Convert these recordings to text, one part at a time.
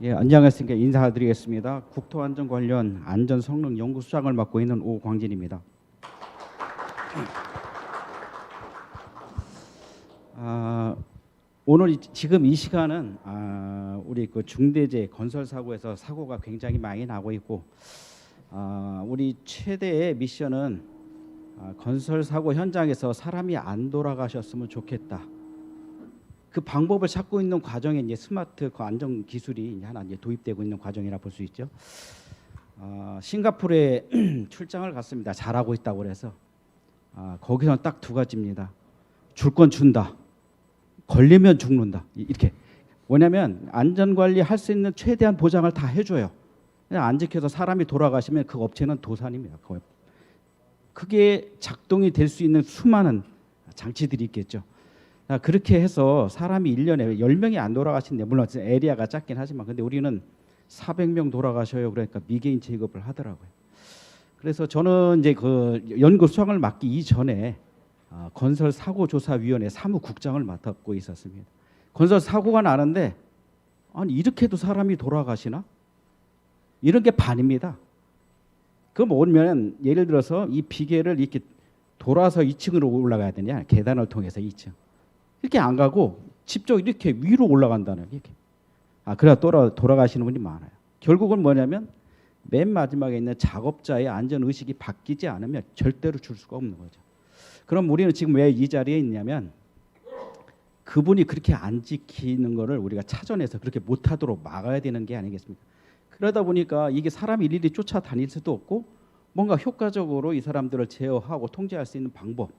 예, 안녕하십니까. 인사드리겠습니다. 국토안전 관련 안전성능연구소장을 맡고 있는 오광진입니다. 오늘 지금 이 시간은 우리 그 중대재 건설 사고에서 사고가 굉장히 많이 나고 있고, 우리 최대의 미션은 건설 사고 현장에서 사람이 안 돌아가셨으면 좋겠다. 그 방법을 찾고 있는 과정에 이제 스마트 안전 기술이 이제 하나 이제 도입되고 있는 과정이라 볼 수 있죠. 싱가포르에 출장을 갔습니다. 잘하고 있다고 그래서 거기서는 딱 두 가지입니다. 줄 건 준다. 걸리면 죽는다. 이렇게. 뭐냐면 안전관리 할 수 있는 최대한 보장을 다 해줘요. 그냥 안 지켜서 사람이 돌아가시면 그 업체는 도산입니다. 그게 작동이 될 수 있는 수많은 장치들이 있겠죠. 그렇게 해서 사람이 1년에 10명이 안 돌아가신데, 물론 에리아가 작긴 하지만 근데 우리는 400명 돌아가셔요. 그러니까 미개인 취급을 하더라고요. 그래서 저는 이제 그 연구 수장을 맡기 이전에 건설 사고 조사위원회 사무국장을 맡고 있었습니다. 건설 사고가 나는데 아니 이렇게도 사람이 돌아가시나? 이런 게 반입니다. 그 뭐냐면 예를 들어서 이 비계를 이렇게 돌아서 2층으로 올라가야 되냐? 계단을 통해서 2층. 이렇게 안 가고 직접 이렇게 위로 올라간다는 이렇게. 그래야 돌아가시는 분이 많아요. 결국은 뭐냐면 맨 마지막에 있는 작업자의 안전 의식이 바뀌지 않으면 절대로 줄 수가 없는 거죠. 그럼 우리는 지금 왜 이 자리에 있냐면 그분이 그렇게 안 지키는 거를 우리가 찾아내서 그렇게 못하도록 막아야 되는 게 아니겠습니까? 그러다 보니까 이게 사람이 일일이 쫓아다닐 수도 없고 뭔가 효과적으로 이 사람들을 제어하고 통제할 수 있는 방법,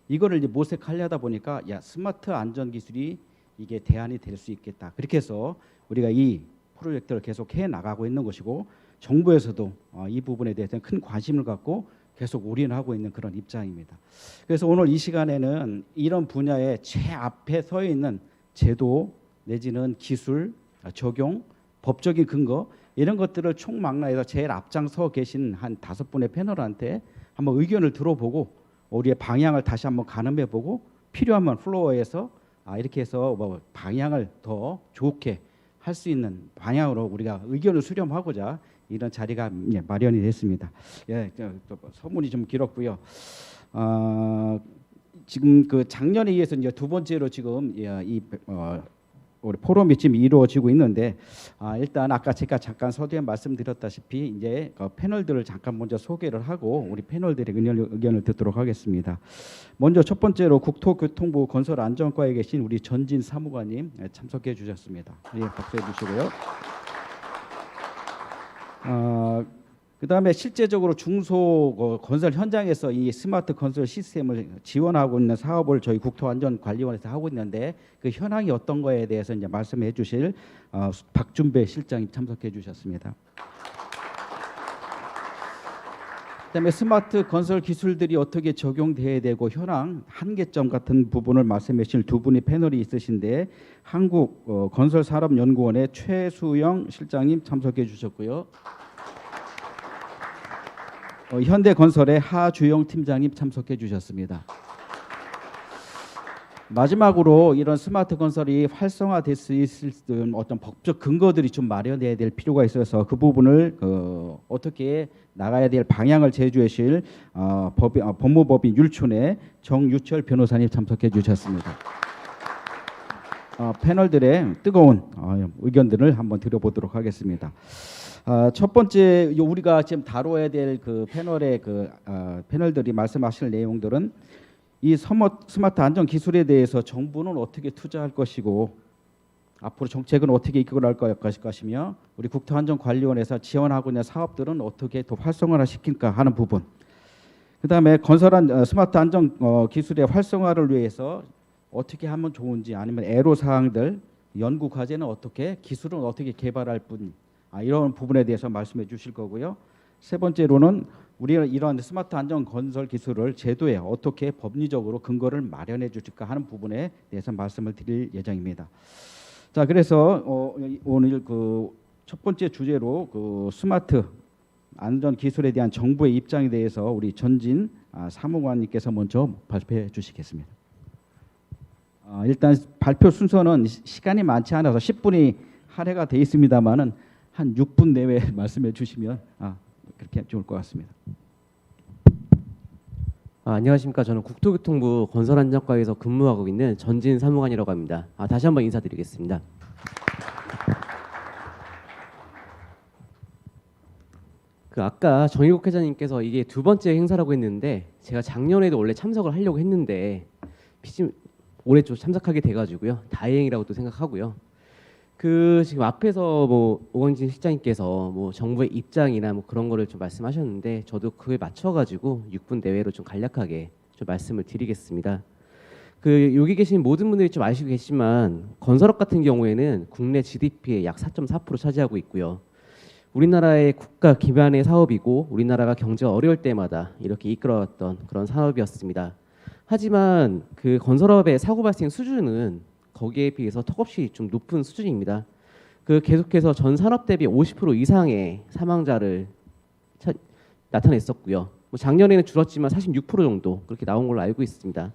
이거를 이제 모색하려다 보니까 스마트 안전 기술이 이게 대안이 될 수 있겠다. 그렇게 해서 우리가 이 프로젝트를 계속 해 나가고 있는 것이고, 정부에서도 이 부분에 대해서 큰 관심을 갖고 계속 올인하고 있는 그런 입장입니다. 그래서 오늘 이 시간에는 이런 분야의 최앞에 서 있는 제도 내지는 기술, 적용, 법적인 근거, 이런 것들을 총망라해서 제일 앞장서 계신 한 5분의 패널한테 한번 의견을 들어보고 우리의 방향을 다시 한번 가늠해보고 필요하면 플로어에서 이렇게 해서 뭐 방향을 더 좋게 할 수 있는 방향으로 우리가 의견을 수렴하고자 이런 자리가 마련이 됐습니다. 예, 서문이 좀 길었고요. 지금 그 작년에 이어서 이제 두 번째로 지금 우리 포럼이 지금 이루어지고 있는데, 일단 아까 제가 잠깐 서두에 말씀드렸다시피 이제 패널들을 잠깐 먼저 소개를 하고 우리 패널들의 의견을 듣도록 하겠습니다. 먼저 첫 번째로 국토교통부 건설안전과에 계신 우리 전진 사무관님 참석해 주셨습니다. 예, 박수해 주시고요. 그다음에 실제적으로 중소 건설 현장에서 이 스마트 건설 시스템을 지원하고 있는 사업을 저희 국토안전관리원에서 하고 있는데 그 현황이 어떤 거에 대해서 이제 말씀해 주실 박준배 실장님 참석해 주셨습니다. 그다음에 스마트 건설 기술들이 어떻게 적용돼야 되고 현황 한계점 같은 부분을 말씀해 주실 두 분의 패널이 있으신데, 한국 건설산업연구원의 최수영 실장님 참석해 주셨고요. 현대건설의 하주영 팀장님 참석해 주셨습니다. 마지막으로 이런 스마트 건설이 활성화될 수 있을 어떤 법적 근거들이 좀 마련돼야 될 필요가 있어서 그 부분을 어떻게 나가야 될 방향을 제시해 주실 법무법인 율촌의 정유철 변호사님 참석해 주셨습니다. 패널들의 뜨거운 의견들을 한번 들어보도록 하겠습니다. 첫 번째 우리가 지금 다뤄야 될 그 패널의 패널들이 말씀하실 내용들은 이 스마트 안전 기술에 대해서 정부는 어떻게 투자할 것이고 앞으로 정책은 어떻게 이끌어갈 것이며 우리 국토안전관리원에서 지원하고 있는 사업들은 어떻게 더 활성화를 시킬까 하는 부분, 그다음에 건설한 스마트 안전 기술의 활성화를 위해서 어떻게 하면 좋은지, 아니면 애로사항들, 연구 과제는 어떻게, 기술은 어떻게 개발할 뿐, 이런 부분에 대해서 말씀해 주실 거고요. 세 번째로는 우리가 이러한 스마트 안전 건설 기술을 제도에 어떻게 법리적으로 근거를 마련해 주실까 하는 부분에 대해서 말씀을 드릴 예정입니다. 자, 그래서 오늘 그 첫 번째 주제로 그 스마트 안전 기술에 대한 정부의 입장에 대해서 우리 전진 사무관님께서 먼저 발표해 주시겠습니다. 일단 발표 순서는 시간이 많지 않아서 10분이 할애가 돼 있습니다만은 한 6분 내외 말씀해 주시면 그렇게 좋을 것 같습니다. 안녕하십니까. 저는 국토교통부 건설안전과에서 근무하고 있는 전진 사무관이라고 합니다. 다시 한번 인사드리겠습니다. 아까 정의국 회장님께서 이게 두 번째 행사라고 했는데 제가 작년에도 원래 참석을 하려고 했는데 올해 좀 참석하게 돼가지고요. 다행이라고 또 생각하고요. 지금 앞에서 오광진 실장님께서 정부의 입장이나 그런 거를 좀 말씀하셨는데 저도 그에 맞춰가지고 6분 내외로 좀 간략하게 좀 말씀을 드리겠습니다. 여기 계신 모든 분들이 좀 아시고 계시지만 건설업 같은 경우에는 국내 GDP의 약 4.4% 차지하고 있고요. 우리나라의 국가 기반의 사업이고 우리나라가 경제가 어려울 때마다 이렇게 이끌어왔던 그런 산업이었습니다. 하지만 건설업의 사고 발생 수준은 거기에 비해서 턱없이 좀 높은 수준입니다. 계속해서 전 산업 대비 50% 이상의 사망자를 나타냈었고요. 작년에는 줄었지만 46% 정도 그렇게 나온 걸로 알고 있습니다.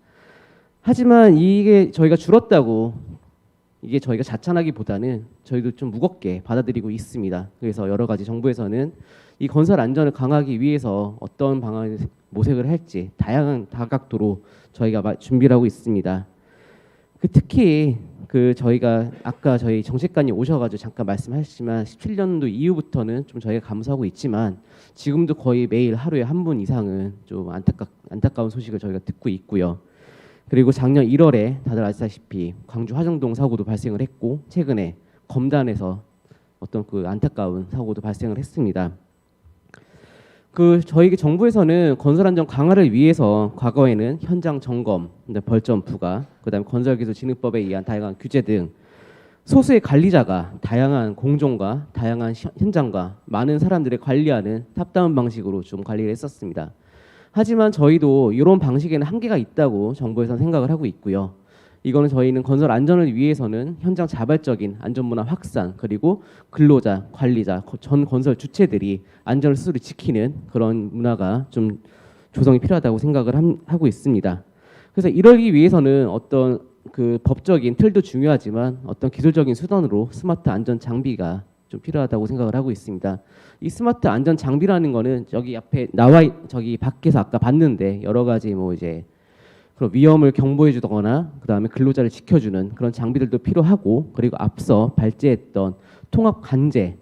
하지만 이게 저희가 줄었다고 이게 저희가 자찬하기보다는 저희도 좀 무겁게 받아들이고 있습니다. 그래서 여러 가지 정부에서는 이 건설 안전을 강화하기 위해서 어떤 방안을 모색을 할지 다양한 다각도로 저희가 준비를 하고 있습니다. 특히 저희가 아까 저희 정책관이 오셔가지고 잠깐 말씀하셨지만 17년도 이후부터는 좀 저희가 감수하고 있지만 지금도 거의 매일 하루에 한 분 이상은 좀 안타까운 소식을 저희가 듣고 있고요. 그리고 작년 1월에 다들 아시다시피 광주 화정동 사고도 발생을 했고 최근에 검단에서 어떤 안타까운 사고도 발생을 했습니다. 저희 정부에서는 건설 안전 강화를 위해서 과거에는 현장 점검, 벌점 부과, 그다음에 건설기술진흥법에 의한 다양한 규제 등 소수의 관리자가 다양한 공정과 다양한 현장과 많은 사람들을 관리하는 탑다운 방식으로 좀 관리를 했었습니다. 하지만 저희도 이런 방식에는 한계가 있다고 정부에서는 생각을 하고 있고요. 이거는 저희는 건설 안전을 위해서는 현장 자발적인 안전문화 확산 그리고 근로자, 관리자, 전 건설 주체들이 안전을 스스로 지키는 그런 문화가 좀 조성이 필요하다고 생각을 하고 있습니다. 그래서 이러기 위해서는 어떤 법적인 틀도 중요하지만 어떤 기술적인 수단으로 스마트 안전 장비가 좀 필요하다고 생각을 하고 있습니다. 이 스마트 안전 장비라는 거는 여기 앞에 저기 밖에서 아까 봤는데 여러 가지 이제 그런 위험을 경보해 주거나 그다음에 근로자를 지켜주는 그런 장비들도 필요하고 그리고 앞서 발제했던 통합 관제의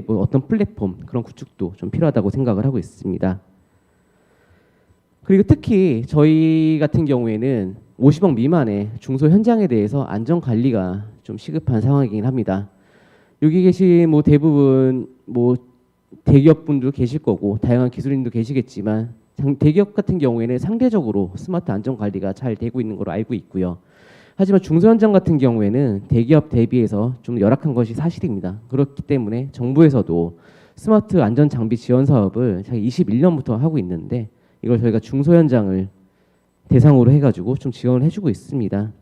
어떤 플랫폼 그런 구축도 좀 필요하다고 생각을 하고 있습니다. 그리고 특히 저희 같은 경우에는 50억 미만의 중소 현장에 대해서 안전 관리가 좀 시급한 상황이긴 합니다. 여기 계신 대부분 대기업 분도 계실 거고 다양한 기술인도 계시겠지만 대기업 같은 경우에는 상대적으로 스마트 안전 관리가 잘 되고 있는 걸로 알고 있고요. 하지만 중소 현장 같은 경우에는 대기업 대비해서 좀 열악한 것이 사실입니다. 그렇기 때문에 정부에서도 스마트 안전 장비 지원 사업을 21년부터 하고 있는데 이걸 저희가 중소 현장을 대상으로 해가지고 좀 지원을 해주고 있습니다.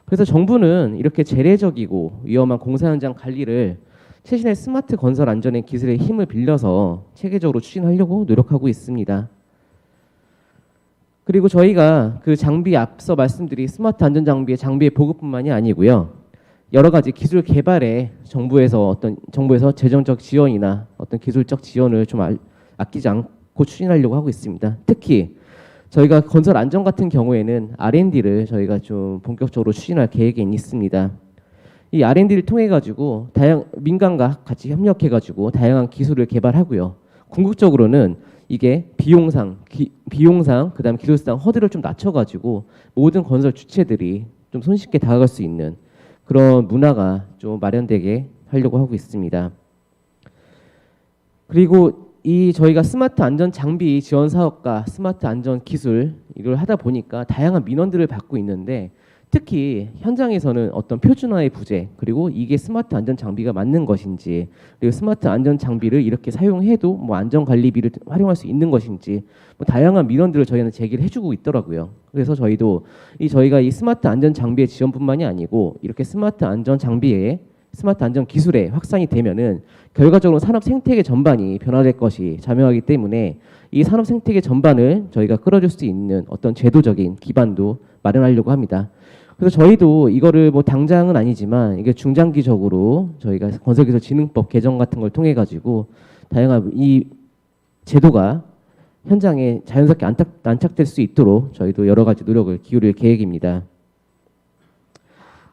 그래서 정부는 이렇게 재래적이고 위험한 공사 현장 관리를 최신의 스마트 건설 안전의 기술의 힘을 빌려서 체계적으로 추진하려고 노력하고 있습니다. 그리고 저희가 장비 앞서 말씀드린 스마트 안전 장비의 보급뿐만이 아니고요. 여러 가지 기술 개발에 정부에서 재정적 지원이나 어떤 기술적 지원을 좀 아끼지 않고 추진하려고 하고 있습니다. 특히 저희가 건설 안전 같은 경우에는 R&D를 저희가 좀 본격적으로 추진할 계획이 있습니다. 이 R&D를 통해 가지고 민간과 같이 협력해 가지고 다양한 기술을 개발하고요. 궁극적으로는 이게 비용상 그다음에 기술상 허들을 좀 낮춰 가지고 모든 건설 주체들이 좀 손쉽게 다가갈 수 있는 그런 문화가 좀 마련되게 하려고 하고 있습니다. 그리고 저희가 스마트 안전 장비 지원 사업과 스마트 안전 기술 이걸 하다 보니까 다양한 민원들을 받고 있는데 특히 현장에서는 어떤 표준화의 부재 그리고 이게 스마트 안전 장비가 맞는 것인지 그리고 스마트 안전 장비를 이렇게 사용해도 안전 관리비를 활용할 수 있는 것인지 다양한 민원들을 저희는 제기를 해주고 있더라고요. 그래서 저희가 이 스마트 안전 장비의 지원뿐만이 아니고 이렇게 스마트 안전 기술의 확산이 되면은 결과적으로 산업 생태계 전반이 변화될 것이 자명하기 때문에 이 산업 생태계 전반을 저희가 끌어줄 수 있는 어떤 제도적인 기반도 마련하려고 합니다. 그래서 저희도 이거를 뭐 당장은 아니지만 이게 중장기적으로 저희가 건설기술진흥법 개정 같은 걸 통해 가지고 다양한 이 제도가 현장에 자연스럽게 안착될 수 있도록 저희도 여러 가지 노력을 기울일 계획입니다.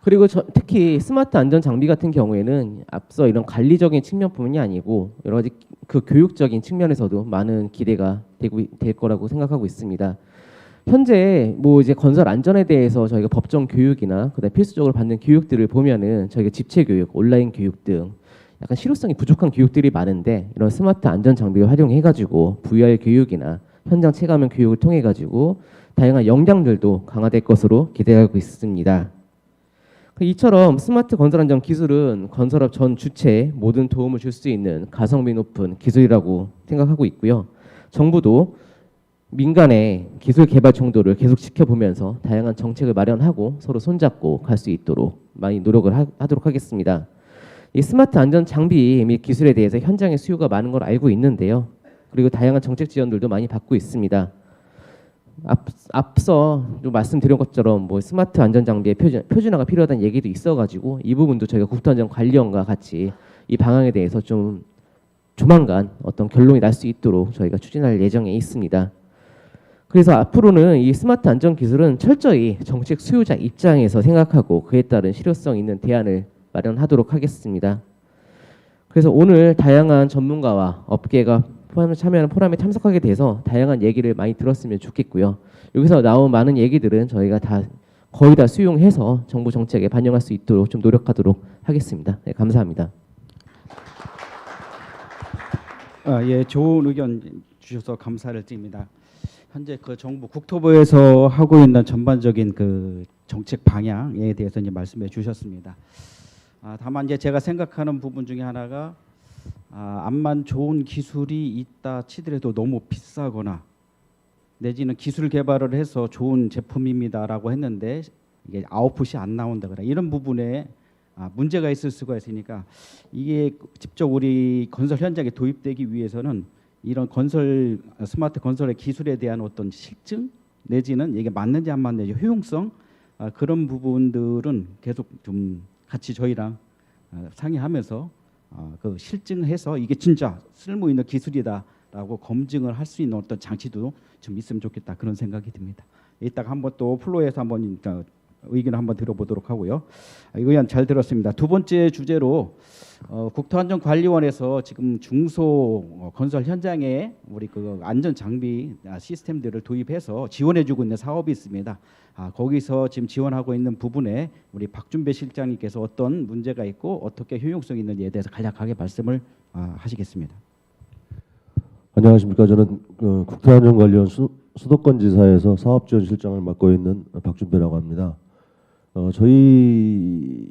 그리고 특히 스마트 안전 장비 같은 경우에는 앞서 이런 관리적인 측면뿐만이 아니고 여러 가지 그 교육적인 측면에서도 많은 기대가 될 거라고 생각하고 있습니다. 현재 뭐 이제 건설 안전에 대해서 저희가 법정 교육이나 그다음 필수적으로 받는 교육들을 보면은 저희가 집체 교육, 온라인 교육 등 약간 실효성이 부족한 교육들이 많은데 이런 스마트 안전 장비를 활용해 가지고 VR 교육이나 현장 체감형 교육을 통해 가지고 다양한 역량들도 강화될 것으로 기대하고 있습니다. 이처럼 스마트 건설 안전 기술은 건설업 전 주체에 모든 도움을 줄 수 있는 가성비 높은 기술이라고 생각하고 있고요. 정부도 민간의 기술 개발 정도를 계속 지켜보면서 다양한 정책을 마련하고 서로 손잡고 갈 수 있도록 많이 노력을 하도록 하겠습니다. 이 스마트 안전 장비 및 기술에 대해서 현장의 수요가 많은 걸 알고 있는데요. 그리고 다양한 정책 지원들도 많이 받고 있습니다. 앞서 좀 말씀드린 것처럼 뭐 스마트 안전 장비의 표준화가 필요하다는 얘기도 있어가지고 이 부분도 저희가 국토안전관리원과 같이 이 방향에 대해서 좀 조만간 어떤 결론이 날 수 있도록 저희가 추진할 예정에 있습니다. 그래서 앞으로는 이 스마트 안전 기술은 철저히 정책 수요자 입장에서 생각하고 그에 따른 실효성 있는 대안을 마련하도록 하겠습니다. 그래서 오늘 다양한 전문가와 업계가 참여하는 포럼에 참석하게 돼서 다양한 얘기를 많이 들었으면 좋겠고요. 여기서 나온 많은 얘기들은 저희가 거의 다 수용해서 정부 정책에 반영할 수 있도록 좀 노력하도록 하겠습니다. 네, 감사합니다. 예, 좋은 의견 주셔서 감사를 드립니다. 현재 그 정부 국토부에서 하고 있는 전반적인 그 정책 방향에 대해서 이제 말씀해 주셨습니다. 다만 이제 제가 생각하는 부분 중에 하나가 암만 좋은 기술이 있다 치더라도 너무 비싸거나 내지는 기술 개발을 해서 좋은 제품입니다라고 했는데 이게 아웃풋이 안 나온다거나 이런 부분에 문제가 있을 수가 있으니까 이게 직접 우리 건설 현장에 도입되기 위해서는 이런 스마트 건설의 기술에 대한 어떤 실증 내지는 이게 맞는지 안 맞는지 효용성 그런 부분들은 계속 좀 같이 저희랑 상의하면서 그 실증해서 이게 진짜 쓸모 있는 기술이다라고 검증을 할 수 있는 어떤 장치도 좀 있으면 좋겠다 그런 생각이 듭니다. 이따가 한번 또 플로에서 한번 의견을 한번 들어보도록 하고요. 의견 잘 들었습니다. 두 번째 주제로 국토안전관리원에서 지금 중소 건설 현장에 우리 그 안전 장비 시스템들을 도입해서 지원해주고 있는 사업이 있습니다. 거기서 지금 지원하고 있는 부분에 우리 박준배 실장님께서 어떤 문제가 있고 어떻게 효용성이 있는지에 대해서 간략하게 말씀을 하시겠습니다. 안녕하십니까. 저는 국토안전관리원 수도권지사에서 사업지원실장을 맡고 있는 박준배라고 합니다. 저희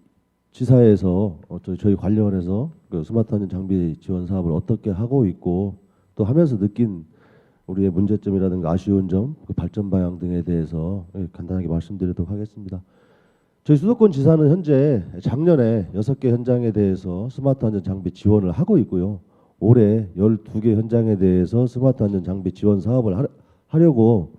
지사에서 저희 관리원에서 그 스마트 안전 장비 지원 사업을 어떻게 하고 있고 또 하면서 느낀 우리의 문제점이라든가 아쉬운 점, 그 발전 방향 등에 대해서 간단하게 말씀드리도록 하겠습니다. 저희 수도권지사는 현재 작년에 6개 현장에 대해서 스마트 안전 장비 지원을 하고 있고요. 올해 12개 현장에 대해서 스마트 안전 장비 지원 사업을 하려고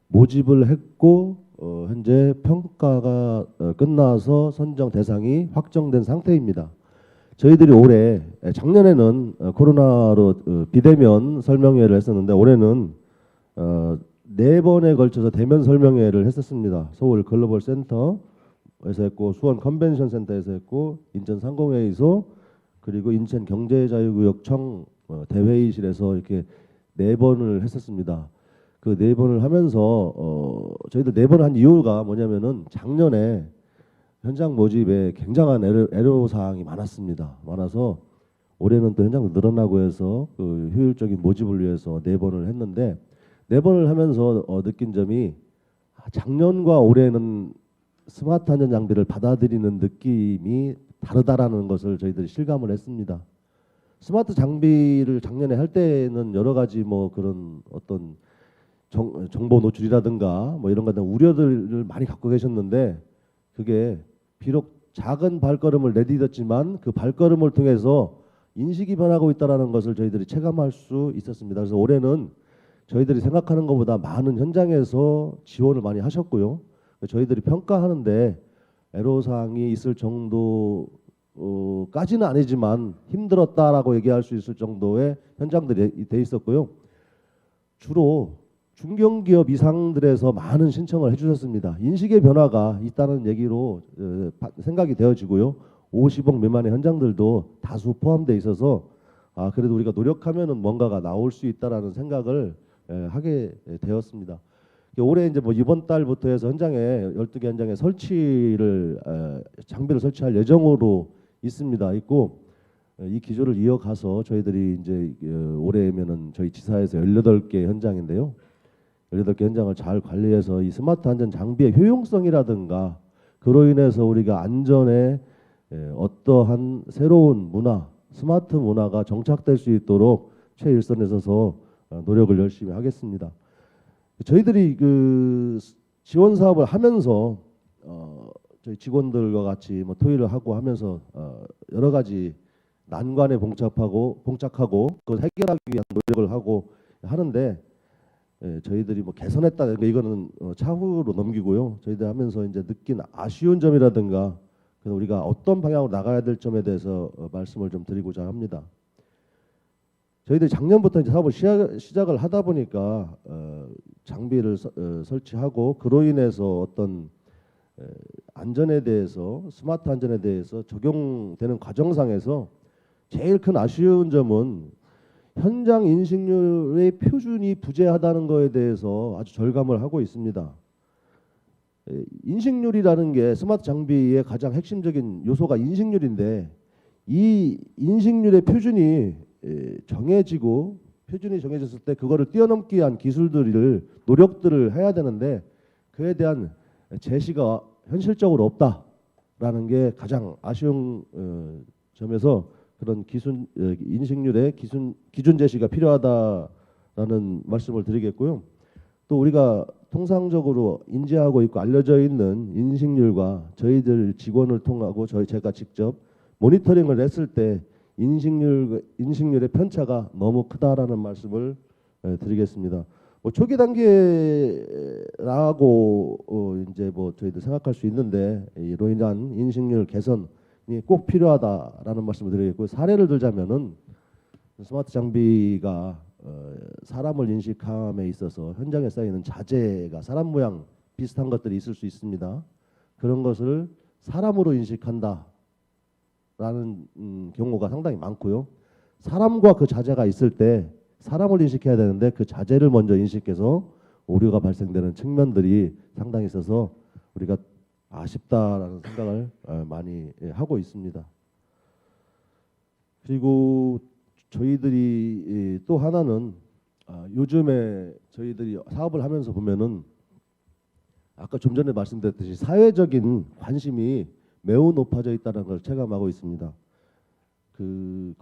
모집을 했고 현재 평가가 끝나서 선정 대상이 확정된 상태입니다. 저희들이 작년에는 코로나로 비대면 설명회를 했었는데 올해는 4번에 걸쳐서 대면 설명회를 했었습니다. 서울 글로벌 센터에서 했고 수원 컨벤션 센터에서 했고 인천 상공회의소 그리고 인천 경제자유구역청 대회의실에서 이렇게 4번을 했었습니다. 그 4번을 하면서 저희들 4번을 한 이유가 뭐냐면은 작년에 현장 모집에 굉장한 애로 사항이 많아서 올해는 또 현장도 늘어나고 해서 그 효율적인 모집을 위해서 4번을 했는데 4번을 하면서 느낀 점이 작년과 올해는 스마트 안전 장비를 받아들이는 느낌이 다르다라는 것을 저희들이 실감을 했습니다. 스마트 장비를 작년에 할 때는 여러 가지 뭐 그런 어떤 정보 노출이라든가 뭐 이런 것에 대한 우려들을 많이 갖고 계셨는데 그게 비록 작은 발걸음을 내딛었지만 그 발걸음을 통해서 인식이 변하고 있다는 것을 저희들이 체감할 수 있었습니다. 그래서 올해는 저희들이 생각하는 것보다 많은 현장에서 지원을 많이 하셨고요. 저희들이 평가하는데 애로사항이 있을 정도까지는 아니지만 힘들었다라고 얘기할 수 있을 정도의 현장들이 돼 있었고요. 주로 중견기업 이상들에서 많은 신청을 해주셨습니다. 인식의 변화가 있다는 얘기로 생각이 되어지고요. 50억 미만의 현장들도 다수 포함되어 있어서 그래도 우리가 노력하면은 뭔가가 나올 수 있다라는 생각을 하게 되었습니다. 올해 이제 뭐 이번 달부터 해서 현장에 12개 현장에 장비를 설치할 예정으로 있고 이 기조를 이어가서 저희들이 이제 올해면은 저희 지사에서 18개 현장인데요. 18개 현장을 잘 관리해서 이 스마트 안전 장비의 효용성이라든가 그로 인해서 우리가 안전에 어떠한 새로운 문화, 스마트 문화가 정착될 수 있도록 최일선에 서서 노력을 열심히 하겠습니다. 저희들이 그 지원 사업을 하면서 저희 직원들과 같이 뭐 토의를 하고 하면서 여러 가지 난관에 봉착하고 그걸 해결하기 위한 노력을 하고 하는데 저희들이 뭐 개선했다 이거는 차후로 넘기고요. 저희들 하면서 이제 느낀 아쉬운 점이라든가 우리가 어떤 방향으로 나가야 될 점에 대해서 말씀을 좀 드리고자 합니다. 저희들이 작년부터 이제 사업을 시작을 하다 보니까 장비를 설치하고 그로 인해서 어떤 안전에 대해서 스마트 안전에 대해서 적용되는 과정상에서 제일 큰 아쉬운 점은 현장 인식률의 표준이 부재하다는 것에 대해서 아주 절감을 하고 있습니다. 인식률이라는 게 스마트 장비의 가장 핵심적인 요소가 인식률인데 이 인식률의 표준이 정해졌을 때 그거를 뛰어넘기 위한 노력들을 해야 되는데 그에 대한 제시가 현실적으로 없다라는 게 가장 아쉬운 점에서 그런 인식률의 기준 제시가 필요하다라는 말씀을 드리겠고요. 또 우리가 통상적으로 인지하고 있고 알려져 있는 인식률과 저희들 직원을 통하고 제가 직접 모니터링을 했을 때 인식률의 편차가 너무 크다라는 말씀을 드리겠습니다. 뭐 초기 단계라고 이제 뭐 저희들 생각할 수 있는데 이로 인한 인식률 개선이 꼭 필요하다라는 말씀을 드리겠고 사례를 들자면은 스마트 장비가 사람을 인식함에 있어서 현장에 쌓이는 자재가 사람 모양 비슷한 것들이 있을 수 있습니다. 그런 것을 사람으로 인식한다라는 경우가 상당히 많고요. 사람과 그 자재가 있을 때 사람을 인식해야 되는데 그 자재를 먼저 인식해서 오류가 발생되는 측면들이 상당히 있어서 우리가 아쉽다라는 생각을 많이 하고 있습니다. 그리고 저희들이 또 하나는 요즘에 저희들이 사업을 하면서 보면은 아까 좀 전에 말씀드렸듯이 사회적인 관심이 매우 높아져 있다는 걸 체감하고 있습니다. 그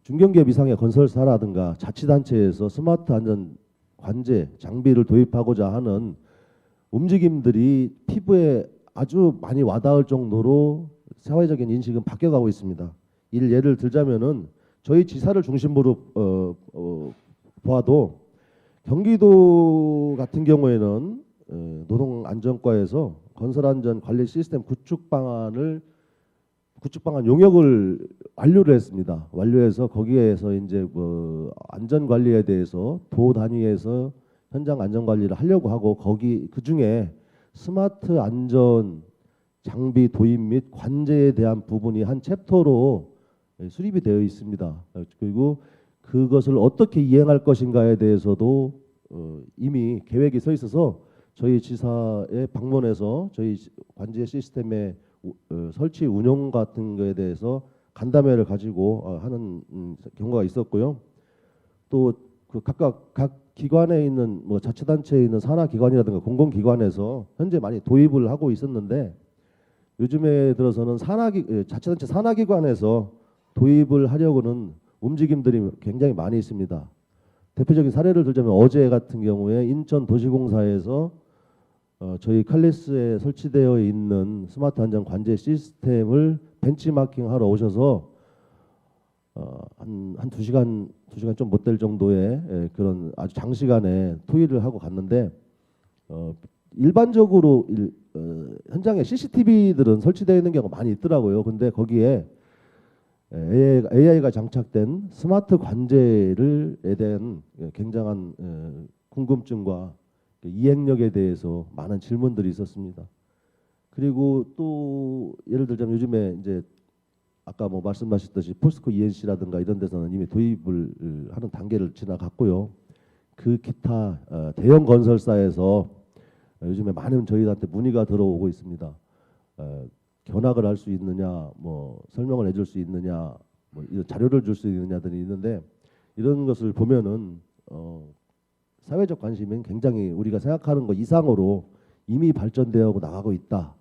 중견기업 이상의 건설사라든가 자치단체에서 스마트 안전 관제 장비를 도입하고자 하는 움직임들이 피부에 아주 많이 와닿을 정도로 사회적인 인식은 바뀌어가고 있습니다. 예를 들자면은 저희 지사를 중심으로 보아도 경기도 같은 경우에는 노동안전과에서 건설안전관리 시스템 구축 방안 용역을 완료를 했습니다. 완료해서 거기에서 이제 뭐 안전관리에 대해서 도 단위에서 현장 안전관리를 하려고 하고 그 중에 스마트 안전 장비 도입 및 관제에 대한 부분이 한 챕터로 수립이 되어 있습니다. 그리고 그것을 어떻게 이행할 것인가에 대해서도 이미 계획이 서 있어서 저희 지사에 방문해서 저희 관제 시스템의 설치 운영 같은 거에 대해서 간담회를 가지고 하는 경우가 있었고요. 또 그 각각 각 기관에 있는 뭐 자치단체에 있는 산하기관이라든가 공공기관에서 현재 많이 도입을 하고 있었는데 요즘에 들어서는 자치단체 산하기관에서 도입을 하려고는 움직임들이 굉장히 많이 있습니다. 대표적인 사례를 들자면 어제 같은 경우에 인천도시공사에서 저희 칼리스에 설치되어 있는 스마트 안전 관제 시스템을 벤치마킹하러 오셔서 한 2시간 좀 못 될 정도의 그런 아주 장시간에 토의를 하고 갔는데 일반적으로 현장에 CCTV들은 설치되어 있는 경우가 많이 있더라고요. 근데 거기에 AI가 장착된 스마트 관제를에 대한 굉장한 궁금증과 이행력에 대해서 많은 질문들이 있었습니다. 그리고 또 예를 들자면 요즘에 이제 아까 뭐 말씀하셨듯이 포스코 ENC라든가 이런 데서는 이미 도입을 하는 단계를 지나갔고요. 그 기타 대형 건설사에서 요즘에 많은 저희한테 문의가 들어오고 있습니다. 견학을 할 수 있느냐, 뭐 설명을 해줄 수 있느냐, 뭐 이런 자료를 줄 수 있느냐 등이 있는데 이런 것을 보면은 사회적 관심은 굉장히 우리가 생각하는 것 이상으로 이미 발전되어 나가고 있다.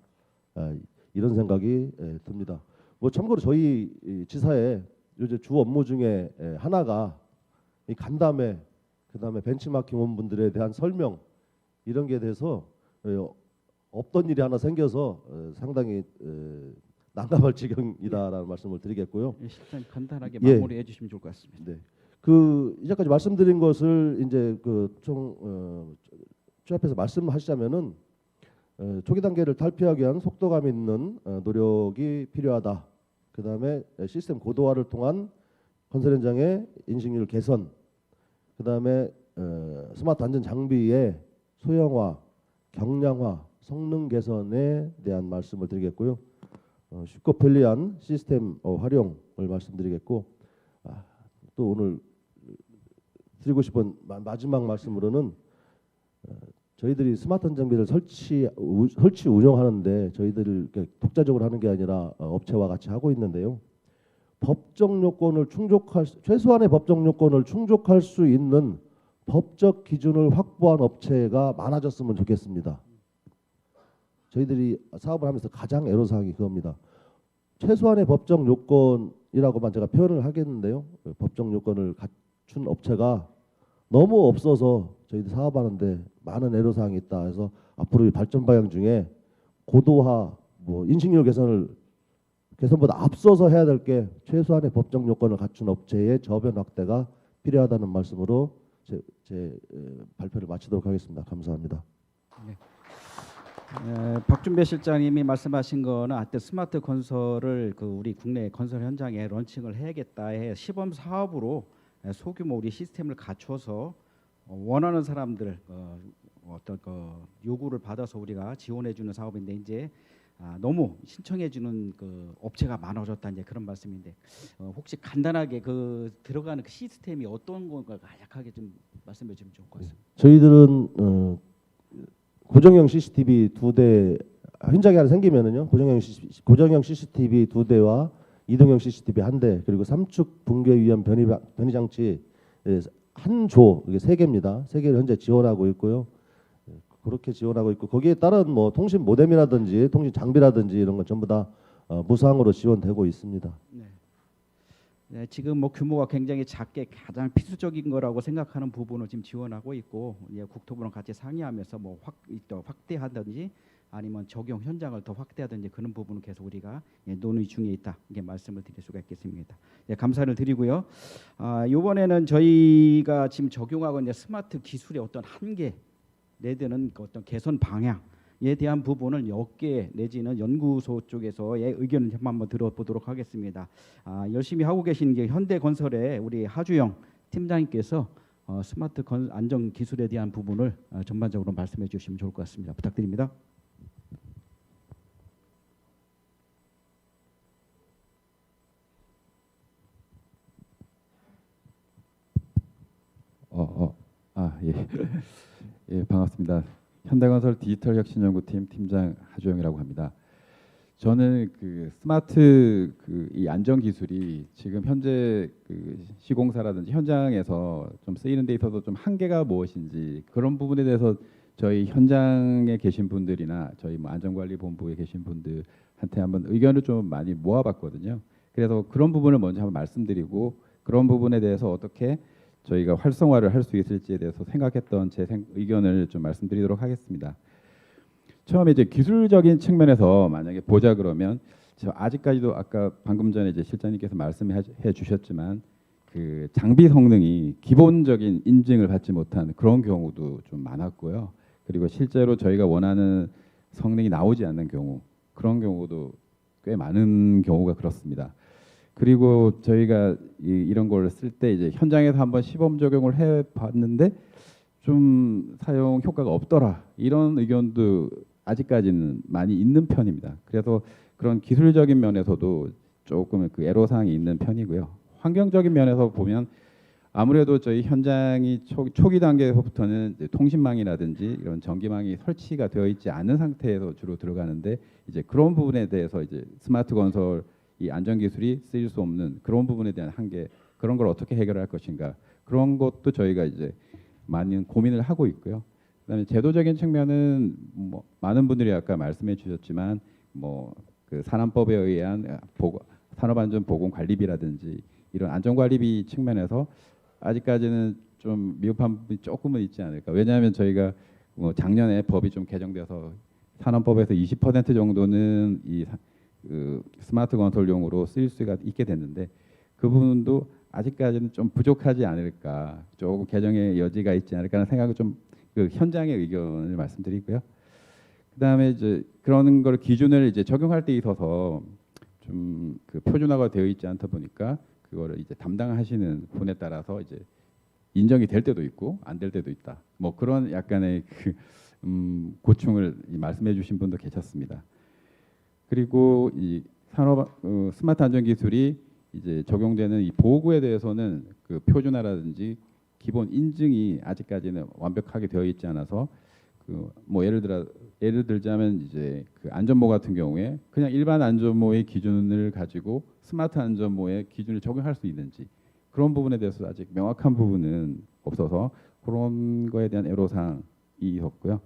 이런 생각이 듭니다. 뭐 참고로 저희 이 지사의 요새 주 업무 중에 하나가 이 간담회, 그다음에 벤치마킹 온 분들에 대한 설명 이런 게 대해서 없던 일이 하나 생겨서 상당히 난감할 지경이다라는 말씀을 드리겠고요. 실장 간단하게 예. 마무리해 주시면 좋을 것 같습니다. 네. 이제까지 말씀드린 것을 이제 그총 취합해서 말씀하시자면은 초기 단계를 탈피하기 위한 속도감 있는 노력이 필요하다. 그다음에 시스템 고도화를 통한 건설 현장의 인식률 개선. 그다음에 스마트 안전 장비의 소형화, 경량화, 성능 개선에 대한 말씀을 드리겠고요. 쉽고 편리한 시스템 활용을 말씀드리겠고 또 오늘 드리고 싶은 마지막 말씀으로는 저희들이 스마트 장비를 설치 운영하는데 저희들을 독자적으로 하는 게 아니라 업체와 같이 하고 있는데요. 최소한의 법적 요건을 충족할 수 있는 법적 기준을 확보한 업체가 많아졌으면 좋겠습니다. 저희들이 사업을 하면서 가장 애로사항이 그겁니다. 최소한의 법적 요건이라고만 제가 표현을 하겠는데요. 법적 요건을 갖춘 업체가 너무 없어서 저희들 사업하는데 많은 애로사항이 있다 해서 앞으로 이 발전 방향 중에 고도화, 뭐 인식률 개선보다 앞서서 해야 될 게 최소한의 법적 요건을 갖춘 업체의 저변 확대가 필요하다는 말씀으로 제 발표를 마치도록 하겠습니다. 감사합니다. 박준배 실장님이 말씀하신 거는 하여튼 스마트 건설을 우리 국내 건설 현장에 런칭을 해야겠다 해 시범 사업으로 소규모 우리 시스템을 갖춰서 원하는 사람들 어떤 요구를 받아서 우리가 지원해주는 사업인데 이제 너무 신청해주는 업체가 많아졌다 이제 그런 말씀인데 혹시 간단하게 들어가는 시스템이 어떤 건가 간략하게 좀 말씀해 주면 좋을 것 같습니다. 저희들은 고정형 CCTV 2대 현장에 하나 생기면은요 고정형 CCTV 2대와 이동형 CCTV 1대 그리고 삼축 붕괴 위험 변이 장치 한 조 이게 3개입니다. 3개를 현재 지원하고 있고요. 그렇게 지원하고 있고 거기에 따른 뭐 통신 모뎀이라든지 통신 장비라든지 이런 건 전부 다 무상으로 지원되고 있습니다. 네, 지금 뭐 규모가 굉장히 작게 가장 필수적인 거라고 생각하는 부분을 지금 지원하고 있고 국토부랑 같이 상의하면서 뭐 확대하든지 아니면 적용 현장을 더 확대하든지 그런 부분은 계속 우리가 논의 중에 있다 이게 말씀을 드릴 수가 있겠습니다. 감사를 드리고요. 이번에는 저희가 지금 적용하고 있는 스마트 기술의 어떤 한계 내지는 어떤 개선 방향에 대한 부분을 업계 내지는 연구소 쪽에서의 의견을 한번 들어보도록 하겠습니다. 열심히 하고 계신 게 현대건설의 우리 하주영 팀장님께서 스마트 안전 기술에 대한 부분을 전반적으로 말씀해 주시면 좋을 것 같습니다. 부탁드립니다. 예, 반갑습니다. 현대건설 디지털혁신연구팀 팀장 하주영이라고 합니다. 저는 스마트 이 안전 기술이 지금 현재 시공사라든지 현장에서 좀 쓰이는 데 있어서 좀 한계가 무엇인지 그런 부분에 대해서 저희 현장에 계신 분들이나 저희 뭐 안전관리본부에 계신 분들한테 한번 의견을 좀 많이 모아봤거든요. 그래서 그런 부분을 먼저 한번 말씀드리고 그런 부분에 대해서 어떻게 저희가 활성화를 할 수 있을지에 대해서 생각했던 제 의견을 좀 말씀드리도록 하겠습니다. 처음에 이제 기술적인 측면에서 만약에 보자 그러면 저 아직까지도 아까 방금 전에 이제 실장님께서 말씀해 주셨지만 장비 성능이 기본적인 인증을 받지 못한 그런 경우도 좀 많았고요. 그리고 실제로 저희가 원하는 성능이 나오지 않는 경우, 그런 경우도 꽤 많은 경우가 그렇습니다. 그리고 저희가 이런 걸 쓸 때 이제 현장에서 한번 시범 적용을 해봤는데 좀 사용 효과가 없더라, 이런 의견도 아직까지는 많이 있는 편입니다. 그래서 그런 기술적인 면에서도 조금 그 애로사항이 있는 편이고요. 환경적인 면에서 보면 아무래도 저희 현장이 초기 단계에서부터는 이제 통신망이라든지 이런 전기망이 설치가 되어 있지 않은 상태에서 주로 들어가는데, 이제 그런 부분에 대해서 이제 스마트 건설 이 안전 기술이 쓰일 수 없는 그런 부분에 대한 한계, 그런 걸 어떻게 해결할 것인가, 그런 것도 저희가 이제 많은 고민을 하고 있고요. 그다음에 제도적인 측면은 뭐 많은 분들이 아까 말씀해 주셨지만 뭐 그 산안법에 의한 산업안전보건관리비라든지 이런 안전관리비 측면에서 아직까지는 좀 미흡한 부분이 조금은 있지 않을까. 왜냐하면 저희가 뭐 작년에 법이 좀 개정돼서 산업법에서 20% 정도는 그 스마트 건설용으로 쓰일 수가 있게 됐는데, 그 부분도 아직까지는 좀 부족하지 않을까, 조금 개정의 여지가 있지 않을까 하는 생각을 좀 그 현장의 의견을 말씀드리고요. 그다음에 이제 그런 걸 기준을 이제 적용할 때 있어서 좀 그 표준화가 되어 있지 않다 보니까 그거를 이제 담당하시는 분에 따라서 이제 인정이 될 때도 있고 안 될 때도 있다. 뭐 그런 약간의 그 고충을 말씀해 주신 분도 계셨습니다. 그리고 이 스마트 안전 기술이 이제 적용되는 이 보호구에 대해서는 그 표준화라든지 기본 인증이 아직까지는 완벽하게 되어 있지 않아서 그 뭐 예를 들자면 이제 그 안전모 같은 경우에 그냥 일반 안전모의 기준을 가지고 스마트 안전모의 기준을 적용할 수 있는지, 그런 부분에 대해서 아직 명확한 부분은 없어서 그런 거에 대한 애로사항이 있었고요.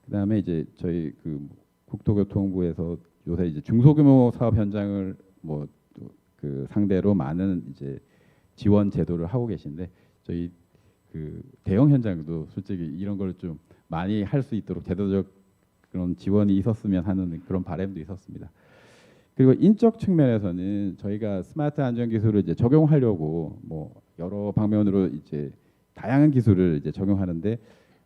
그다음에 이제 저희 그 국토교통부에서 요새 이제 중소규모 사업 현장을 뭐 그 상대로 많은 이제 지원 제도를 하고 계신데, 저희 그 대형 현장도 솔직히 이런 걸 좀 많이 할 수 있도록 제도적 그런 지원이 있었으면 하는 그런 바람도 있었습니다. 그리고 인적 측면에서는 저희가 스마트 안전 기술을 이제 적용하려고 뭐 여러 방면으로 이제 다양한 기술을 이제 적용하는데,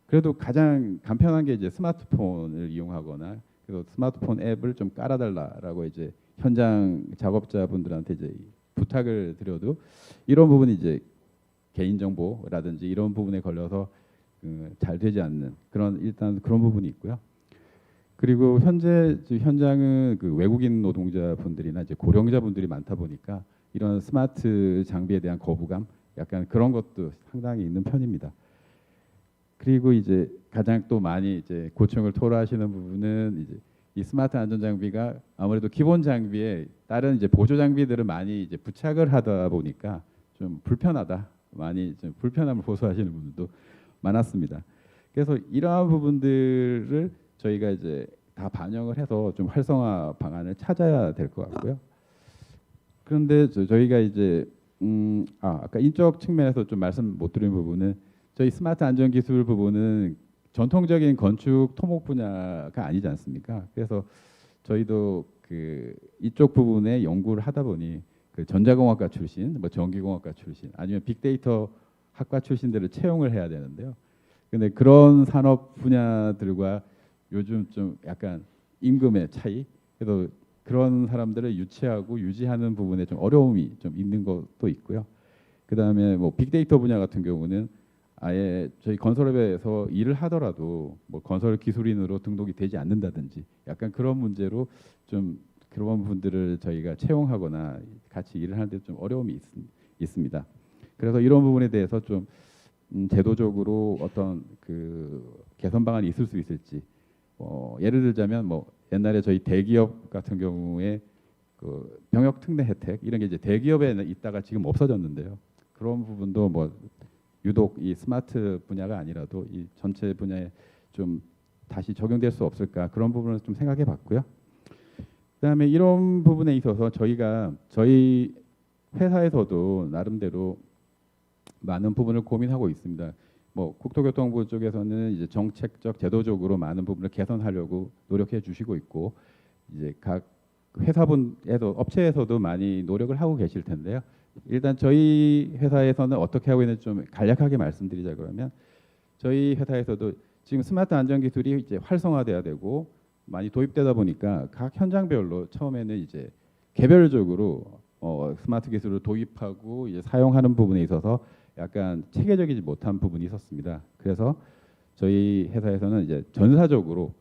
그래도 가장 간편한 게 이제 스마트폰을 이용하거나 그래서 스마트폰 앱을 좀 깔아달라라고 이제 현장 작업자분들한테 이제 부탁을 드려도 이런 부분이 이제 개인정보라든지 이런 부분에 걸려서 잘 되지 않는 그런 일단 그런 부분이 있고요. 그리고 현재 현장은 그 외국인 노동자분들이나 이제 고령자분들이 많다 보니까 이런 스마트 장비에 대한 거부감, 약간 그런 것도 상당히 있는 편입니다. 그리고 이제 가장 또 많이 이제 고충을 토로하시는 부분은 이제 이 스마트 안전 장비가 아무래도 기본 장비에 다른 이제 보조 장비들을 많이 이제 부착을 하다 보니까 좀 불편하다, 많이 좀 불편함을 호소하시는 분들도 많았습니다. 그래서 이러한 부분들을 저희가 이제 다 반영을 해서 좀 활성화 방안을 찾아야 될 것 같고요. 그런데 저희가 이제 아까 인적 측면에서 좀 말씀 못 드린 부분은 저희 스마트 안전 기술 부분은 전통적인 건축 토목 분야가 아니지 않습니까? 그래서 저희도 그 이쪽 부분에 연구를 하다 보니 그 전자공학과 출신, 뭐 전기공학과 출신, 아니면 빅데이터 학과 출신들을 채용을 해야 되는데요. 근데 그런 산업 분야들과 요즘 좀 약간 임금의 차이, 그래서 그런 사람들을 유치하고 유지하는 부분에 좀 어려움이 좀 있는 것도 있고요. 그다음에 뭐 빅데이터 분야 같은 경우는 아예 저희 건설업에서 일을 하더라도 뭐 건설 기술인으로 등록이 되지 않는다든지 약간 그런 문제로 좀 그런 분들을 저희가 채용하거나 같이 일을 하는데 좀 어려움이 있습니다. 그래서 이런 부분에 대해서 좀 제도적으로 어떤 그 개선 방안이 있을 수 있을지, 예를 들자면 뭐 옛날에 저희 대기업 같은 경우에 그 병역 특례 혜택 이런 게 이제 대기업에 있다가 지금 없어졌는데요. 그런 부분도 뭐 유독 이 스마트 분야가 아니라도 이 전체 분야에 좀 다시 적용될 수 없을까, 그런 부분을 좀 생각해 봤고요. 그다음에 이런 부분에 있어서 저희 회사에서도 나름대로 많은 부분을 고민하고 있습니다. 뭐 국토교통부 쪽에서는 이제 정책적 제도적으로 많은 부분을 개선하려고 노력해 주시고 있고, 이제 각 회사분에서 업체에서도 많이 노력을 하고 계실 텐데요. 일단 저희 회사에서는 어떻게 하고 있는지 좀 간략하게 말씀드리자 그러면, 저희 회사에서도 지금 스마트 안전 기술이 이제 활성화돼야 되고 많이 도입되다 보니까 각 현장별로 처음에는 이제 개별적으로 스마트 기술을 도입하고 이제 사용하는 부분에 있어서 약간 체계적이지 못한 부분이 있었습니다. 그래서 저희 회사에서는 이제 전사적으로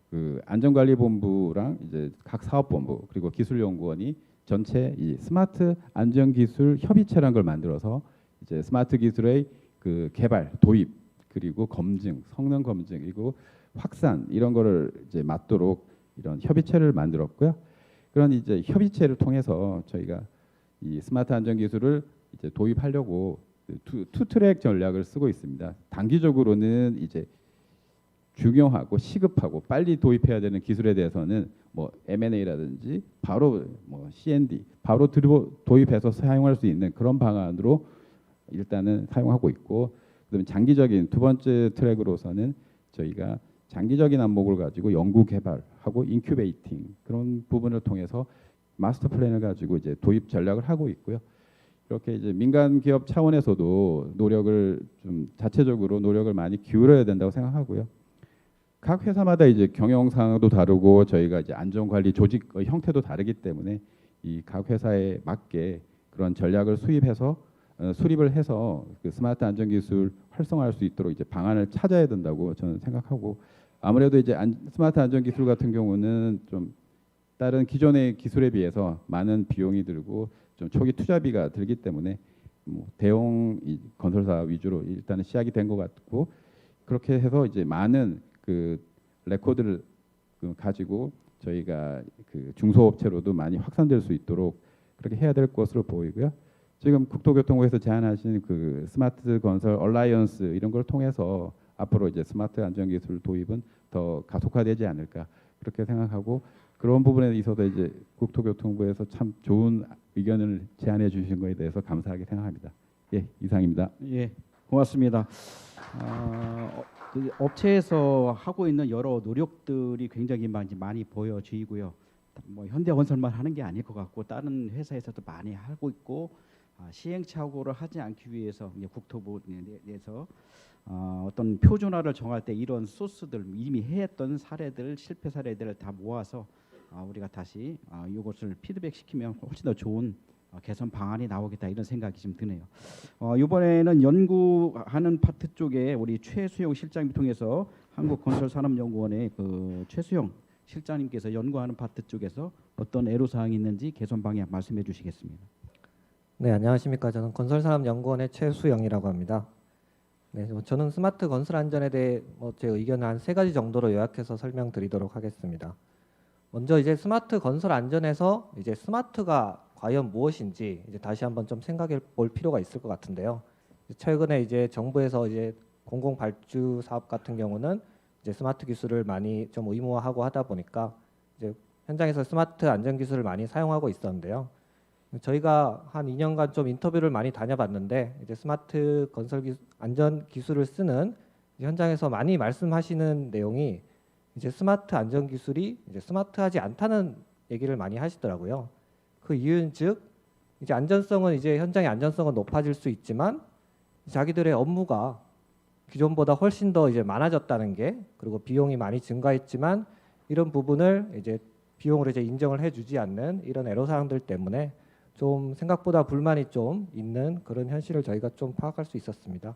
그 안전관리본부랑 이제 각 사업본부 그리고 기술연구원이 전체 이 스마트 안전기술 협의체라는 걸 만들어서 이제 스마트 기술의 그 개발, 도입 그리고 검증, 성능 검증 그리고 확산 이런 거를 이제 맡도록 이런 협의체를 만들었고요. 그런 이제 협의체를 통해서 저희가 이 스마트 안전 기술을 이제 도입하려고 투 트랙 전략을 쓰고 있습니다. 단기적으로는 이제 중요하고 시급하고 빨리 도입해야 되는 기술에 대해서는 뭐 M&A라든지 바로 뭐 C&D 바로 도입해서 사용할 수 있는 그런 방안으로 일단은 사용하고 있고, 그다음에 장기적인 두 번째 트랙으로서는 저희가 장기적인 안목을 가지고 연구 개발하고 인큐베이팅 그런 부분을 통해서 마스터 플랜을 가지고 이제 도입 전략을 하고 있고요. 이렇게 이제 민간 기업 차원에서도 노력을 좀 자체적으로 노력을 많이 기울여야 된다고 생각하고요. 각 회사마다 이제 경영 상황도 다르고 저희가 이제 안전 관리 조직 형태도 다르기 때문에 이 각 회사에 맞게 그런 전략을 수립을 해서 그 스마트 안전 기술 활성화할 수 있도록 이제 방안을 찾아야 된다고 저는 생각하고, 아무래도 이제 스마트 안전 기술 같은 경우는 좀 다른 기존의 기술에 비해서 많은 비용이 들고 좀 초기 투자비가 들기 때문에 뭐 대형 건설사 위주로 일단은 시작이 된 것 같고, 그렇게 해서 이제 많은 그 레코드를 가지고 저희가 그 중소업체로도 많이 확산될 수 있도록 그렇게 해야 될 것으로 보이고요. 지금 국토교통부에서 제안하신 그 스마트 건설 얼라이언스 이런 걸 통해서 앞으로 이제 스마트 안전 기술 도입은 더 가속화되지 않을까 그렇게 생각하고, 그런 부분에 있어서 이제 국토교통부에서 참 좋은 의견을 제안해 주신 거에 대해서 감사하게 생각합니다. 예, 이상입니다. 예, 고맙습니다. 그 업체에서 하고 있는 여러 노력들이 굉장히 많이 보여지고요. 뭐 현대건설만 하는 게 아닐 것 같고 다른 회사에서도 많이 하고 있고, 시행착오를 하지 않기 위해서 이제 국토부에서 어떤 표준화를 정할 때 이런 소스들 이미 해했던 사례들 실패 사례들을 다 모아서 우리가 다시 이것을 피드백 시키면 훨씬 더 좋은 개선 방안이 나오겠다 이런 생각이 좀 드네요. 이번에는 연구하는 파트 쪽에 우리 최수영 실장님 통해서 한국건설산업연구원의 그 최수영 실장님께서 연구하는 파트 쪽에서 어떤 애로사항이 있는지 개선 방향 말씀해 주시겠습니다. 네, 안녕하십니까. 저는 건설산업연구원의 최수영이라고 합니다. 네, 저는 스마트 건설 안전에 대해 제 의견을 한 3가지 정도로 요약해서 설명드리도록 하겠습니다. 먼저 이제 스마트 건설 안전에서 이제 스마트가 과연 무엇인지 이제 다시 한번 좀 생각해 볼 필요가 있을 것 같은데요. 최근에 이제 정부에서 이제 공공 발주 사업 같은 경우는 이제 스마트 기술을 많이 좀 의무화하고 하다 보니까 이제 현장에서 스마트 안전 기술을 많이 사용하고 있었는데요. 저희가 한 2년간 좀 인터뷰를 많이 다녀봤는데 이제 스마트 건설 안전 기술을 쓰는 현장에서 많이 말씀하시는 내용이 이제 스마트 안전 기술이 이제 스마트하지 않다는 얘기를 많이 하시더라고요. 그 이유는 즉 이제 안전성은 이제 현장의 안전성은 높아질 수 있지만 자기들의 업무가 기존보다 훨씬 더 이제 많아졌다는 게, 그리고 비용이 많이 증가했지만 이런 부분을 이제 비용으로 이제 인정을 해주지 않는 이런 애로사항들 때문에 좀 생각보다 불만이 좀 있는 그런 현실을 저희가 좀 파악할 수 있었습니다.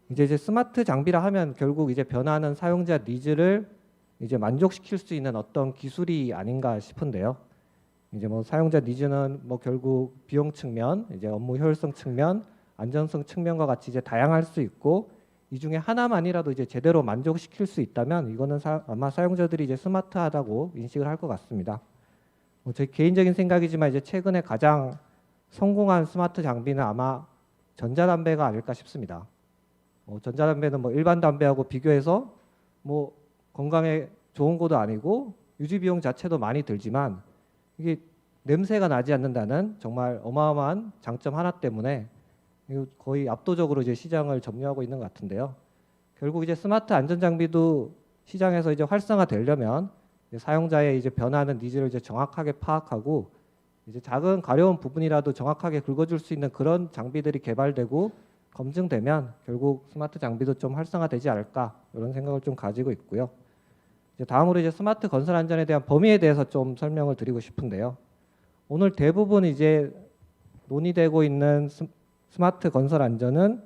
이제 스마트 장비라 하면 결국 이제 변화하는 사용자 니즈를 이제 만족시킬 수 있는 어떤 기술이 아닌가 싶은데요. 이제 뭐 사용자 니즈는 뭐 결국 비용 측면, 이제 업무 효율성 측면, 안전성 측면과 같이 이제 다양할 수 있고, 이 중에 하나만이라도 이제 제대로 만족시킬 수 있다면 이거는 아마 사용자들이 이제 스마트하다고 인식을 할 것 같습니다. 제 개인적인 생각이지만 이제 최근에 가장 성공한 스마트 장비는 아마 전자담배가 아닐까 싶습니다. 전자담배는 뭐 일반 담배하고 비교해서 뭐 건강에 좋은 것도 아니고 유지 비용 자체도 많이 들지만 이게 냄새가 나지 않는다는 정말 어마어마한 장점 하나 때문에 거의 압도적으로 이제 시장을 점유하고 있는 것 같은데요. 결국 이제 스마트 안전 장비도 시장에서 이제 활성화되려면 사용자의 이제 변화하는 니즈를 이제 정확하게 파악하고 이제 작은 가려운 부분이라도 정확하게 긁어줄 수 있는 그런 장비들이 개발되고 검증되면 결국 스마트 장비도 좀 활성화되지 않을까 이런 생각을 좀 가지고 있고요. 이제 다음으로 이제 스마트 건설 안전에 대한 범위에 대해서 좀 설명을 드리고 싶은데요. 오늘 대부분 이제 논의되고 있는 스마트 건설 안전은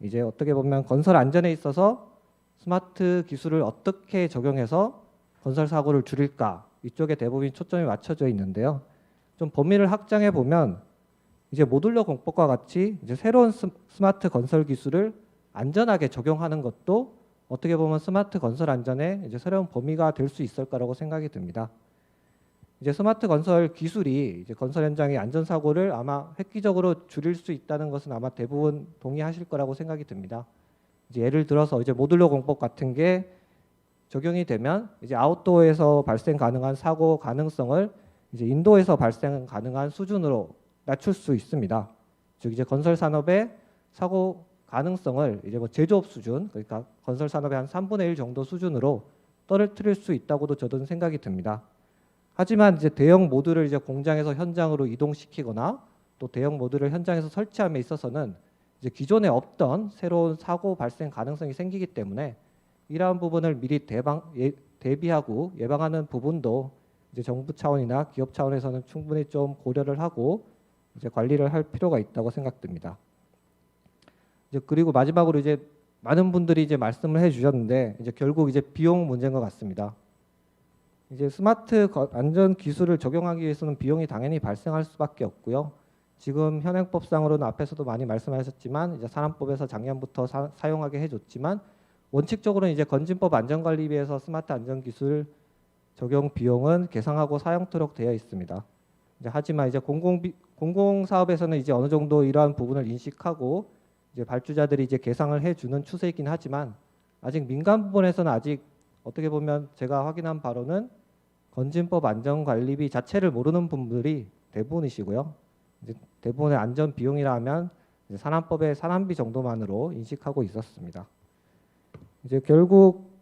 이제 어떻게 보면 건설 안전에 있어서 스마트 기술을 어떻게 적용해서 건설 사고를 줄일까 이쪽에 대부분 초점이 맞춰져 있는데요. 좀 범위를 확장해 보면 이제 모듈러 공법과 같이 이제 새로운 스마트 건설 기술을 안전하게 적용하는 것도 어떻게 보면 스마트 건설 안전의 이제 새로운 범위가 될 수 있을 거라고 생각이 듭니다. 이제 스마트 건설 기술이 이제 건설 현장의 안전 사고를 아마 획기적으로 줄일 수 있다는 것은 아마 대부분 동의하실 거라고 생각이 듭니다. 이제 예를 들어서 이제 모듈러 공법 같은 게 적용이 되면 이제 아웃도어에서 발생 가능한 사고 가능성을 이제 인도에서 발생 가능한 수준으로 낮출 수 있습니다. 즉 이제 건설 산업의 사고 가능성을 이제 뭐 제조업 수준, 그러니까 건설 산업의 한 3분의 1 정도 수준으로 떨어뜨릴 수 있다고도 저는 생각이 듭니다. 하지만 이제 대형 모듈을 이제 공장에서 현장으로 이동시키거나 또 대형 모듈을 현장에서 설치함에 있어서는 이제 기존에 없던 새로운 사고 발생 가능성이 생기기 때문에 이러한 부분을 미리 대비하고 예방하는 부분도 이제 정부 차원이나 기업 차원에서는 충분히 좀 고려를 하고 이제 관리를 할 필요가 있다고 생각됩니다. 이제 그리고 마지막으로 이제 많은 분들이 이제 말씀을 해주셨는데 이제 결국 이제 비용 문제인 것 같습니다. 이제 스마트 안전 기술을 적용하기 위해서는 비용이 당연히 발생할 수밖에 없고요. 지금 현행법상으로는 앞에서도 많이 말씀하셨지만 이제 산안법에서 작년부터 사용하게 해줬지만 원칙적으로는 이제 건진법 안전관리비에서 스마트 안전 기술 적용 비용은 계상하고 사용토록 되어 있습니다. 이제 하지만 이제 공공사업에서는 이제 어느 정도 이러한 부분을 인식하고 이제 발주자들이 이제 계상을 해주는 추세이긴 하지만 아직 민간 부분에서는 아직 어떻게 보면 제가 확인한 바로는 건진법 안전관리비 자체를 모르는 분들이 대부분이시고요. 이제 대부분의 안전 비용이라 하면 이제 산안법의 산안비 정도만으로 인식하고 있었습니다. 이제 결국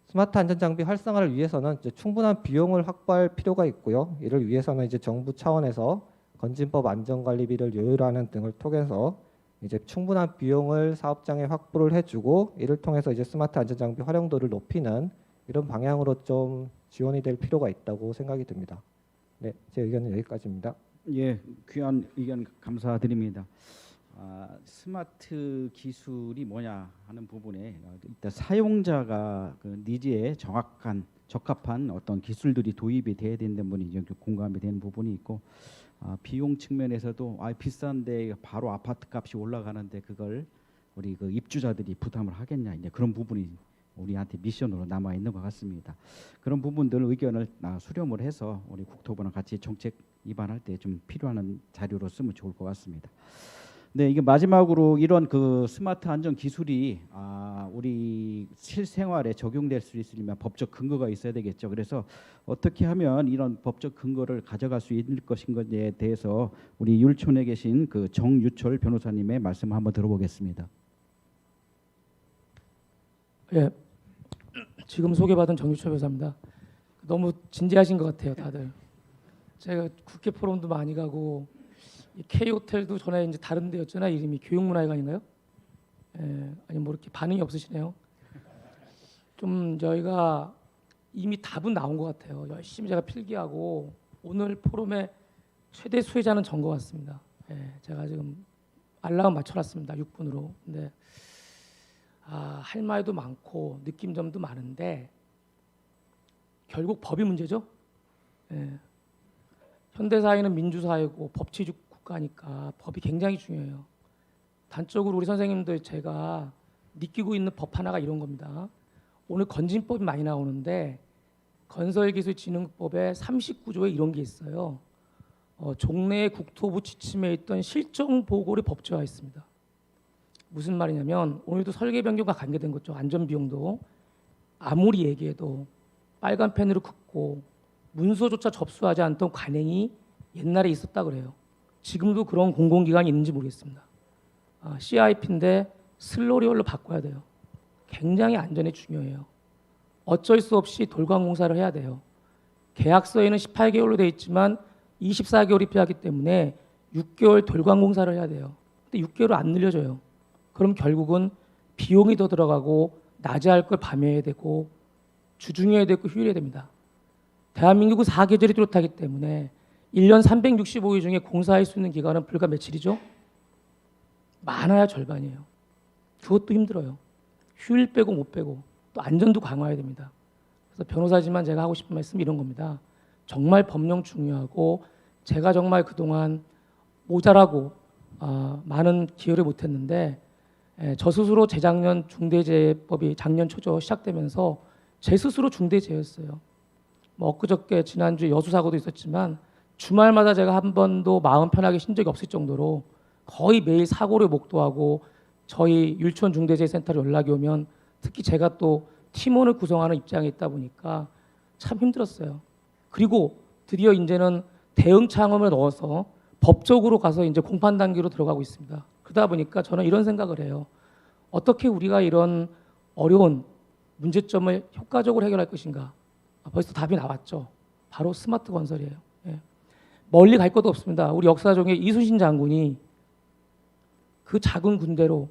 스마트 안전 장비 활성화를 위해서는 이제 충분한 비용을 확보할 필요가 있고요. 이를 위해서는 이제 정부 차원에서 건진법 안전관리비를 요율하는 등을 통해서 이제 충분한 비용을 사업장에 확보를 해주고 이를 통해서 이제 스마트 안전 장비 활용도를 높이는 이런 방향으로 좀 지원이 될 필요가 있다고 생각이 듭니다. 네, 제 의견은 여기까지입니다. 예, 귀한 의견 감사드립니다. 스마트 기술이 뭐냐 하는 부분에 일단 사용자가 그 니즈에 적합한 어떤 기술들이 도입이 돼야 되는 부분이 이제 공감이 되는 부분이 있고 비용 측면에서도 비싼데 바로 아파트 값이 올라가는데 그걸 우리 그 입주자들이 부담을 하겠냐 이제 그런 부분이 우리한테 미션으로 남아 있는 것 같습니다. 그런 부분들 의견을 수렴을 해서 우리 국토부랑 같이 정책 입안할 때 좀 필요한 자료로 쓰면 좋을 것 같습니다. 네, 이게 마지막으로 이런 그 스마트 안전 기술이 우리 실생활에 적용될 수 있으려면 법적 근거가 있어야 되겠죠. 그래서 어떻게 하면 이런 법적 근거를 가져갈 수 있을 것인가에 대해서 우리 율촌에 계신 그 정유철 변호사님의 말씀을 한번 들어보겠습니다. 예, 지금 소개받은 정유철 변호사입니다. 너무 진지하신 것 같아요, 다들. 제가 국회 포럼도 많이 가고 K 호텔도 전에 이제 다른 데였잖아요. 이름이 교육문화회관인가요? 예, 아니 뭐 이렇게 반응이 없으시네요. 좀 저희가 이미 답은 나온 것 같아요. 열심히 제가 필기하고 오늘 포럼의 최대 수혜자는 전 것 같습니다. 예, 제가 지금 알람 맞춰놨습니다. 6분으로. 근데 할 말도 많고 느낀 점도 많은데 결국 법이 문제죠. 예. 현대 사회는 민주사회고 법치주의 국가니까 법이 굉장히 중요해요. 단적으로 우리 선생님들 제가 느끼고 있는 법 하나가 이런 겁니다. 오늘 건진법이 많이 나오는데 건설기술진흥법의 39조에 이런 게 있어요. 종래 국토부 지침에 있던 실정 보고를 법제화 했습니다. 무슨 말이냐면 오늘도 설계 변경과 관계된 거죠. 안전 비용도 아무리 얘기해도 빨간 펜으로 긋고 문서조차 접수하지 않던 관행이 옛날에 있었다 그래요. 지금도 그런 공공기관이 있는지 모르겠습니다. CIP인데 슬로리얼로 바꿔야 돼요. 굉장히 안전에 중요해요. 어쩔 수 없이 돌관공사를 해야 돼요. 계약서에는 18개월로 돼 있지만 24개월이 필요하기 때문에 6개월 돌관공사를 해야 돼요. 근데 6개월 안 늘려줘요. 그럼 결국은 비용이 더 들어가고 낮에 할 걸 밤에 해야 되고 주중에 해야 되고 휴일에 해야 됩니다. 대한민국은 4계절이 뚜렷하기 때문에 1년 365일 중에 공사할 수 있는 기간은 불과 며칠이죠? 많아야 절반이에요. 그것도 힘들어요. 휴일 빼고 못 빼고 또 안전도 강화해야 됩니다. 그래서 변호사지만 제가 하고 싶은 말씀이 이런 겁니다. 정말 법령 중요하고 제가 정말 그동안 모자라고 많은 기여를 못했는데 저 스스로 재작년 중대재해법이 작년 초죠 시작되면서 제 스스로 중대재해였어요. 뭐 엊그저께 지난주에 여수 사고도 있었지만 주말마다 제가 한 번도 마음 편하게 쉰 적이 없을 정도로 거의 매일 사고를 목도하고 저희 율촌 중대재해센터로 연락이 오면 특히 제가 또 팀원을 구성하는 입장에 있다 보니까 참 힘들었어요. 그리고 드디어 이제는 대응 창험을 넣어서 법적으로 가서 이제 공판 단계로 들어가고 있습니다. 그러다 보니까 저는 이런 생각을 해요. 어떻게 우리가 이런 어려운 문제점을 효과적으로 해결할 것인가? 벌써 답이 나왔죠. 바로 스마트 건설이에요. 예. 멀리 갈 것도 없습니다. 우리 역사적에 이순신 장군이 그 작은 군대로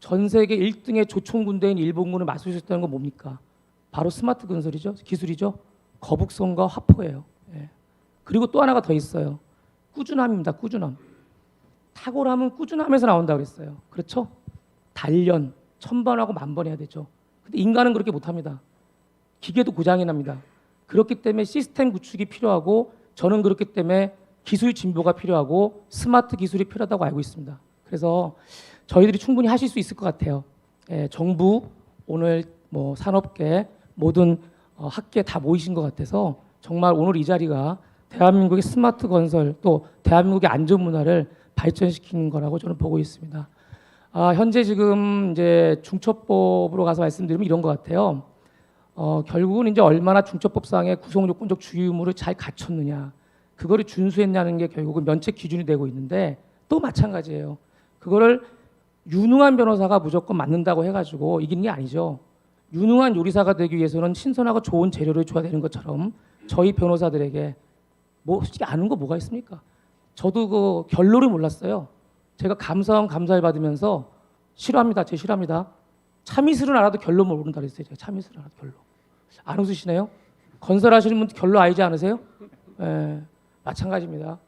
전 세계 1등의 조총 군대인 일본군을 맞설 수 있다는 건 뭡니까? 바로 스마트 건설이죠. 기술이죠. 거북선과 화포예요. 예. 그리고 또 하나가 더 있어요. 꾸준함입니다. 꾸준함. 탁월함은 꾸준함에서 나온다고 그랬어요. 그렇죠? 단련 1000번하고 10,000번 해야 되죠. 근데 인간은 그렇게 못합니다. 기계도 고장이 납니다. 그렇기 때문에 시스템 구축이 필요하고 저는 그렇기 때문에 기술 진보가 필요하고 스마트 기술이 필요하다고 알고 있습니다. 그래서 저희들이 충분히 하실 수 있을 것 같아요. 예, 정부 오늘 뭐 산업계 모든 학계 다 모이신 것 같아서 정말 오늘 이 자리가 대한민국의 스마트 건설 또 대한민국의 안전 문화를 발전시키는 거라고 저는 보고 있습니다. 현재 지금 이제 중처법으로 가서 말씀드리면 이런 것 같아요. 결국은 이제 얼마나 중처법상의 구성요건적 주의 의무를 잘 갖췄느냐, 그거를 준수했냐는 게 결국은 면책 기준이 되고 있는데 또 마찬가지예요. 그거를 유능한 변호사가 무조건 맞는다고 해가지고 이기는 게 아니죠. 유능한 요리사가 되기 위해서는 신선하고 좋은 재료를 줘야 되는 것처럼 저희 변호사들에게 뭐 솔직히 아는 거 뭐가 있습니까? 저도 그 결론을 몰랐어요. 제가 감사원 감사를 받으면서 싫어합니다. 제 싫어합니다. 참이슬은 알아도 결론 모른다 그랬어요. 제가 참이슬은 알아도 결론. 안 웃으시네요? 건설하시는 분 결론 알지 않으세요? 예, 마찬가지입니다.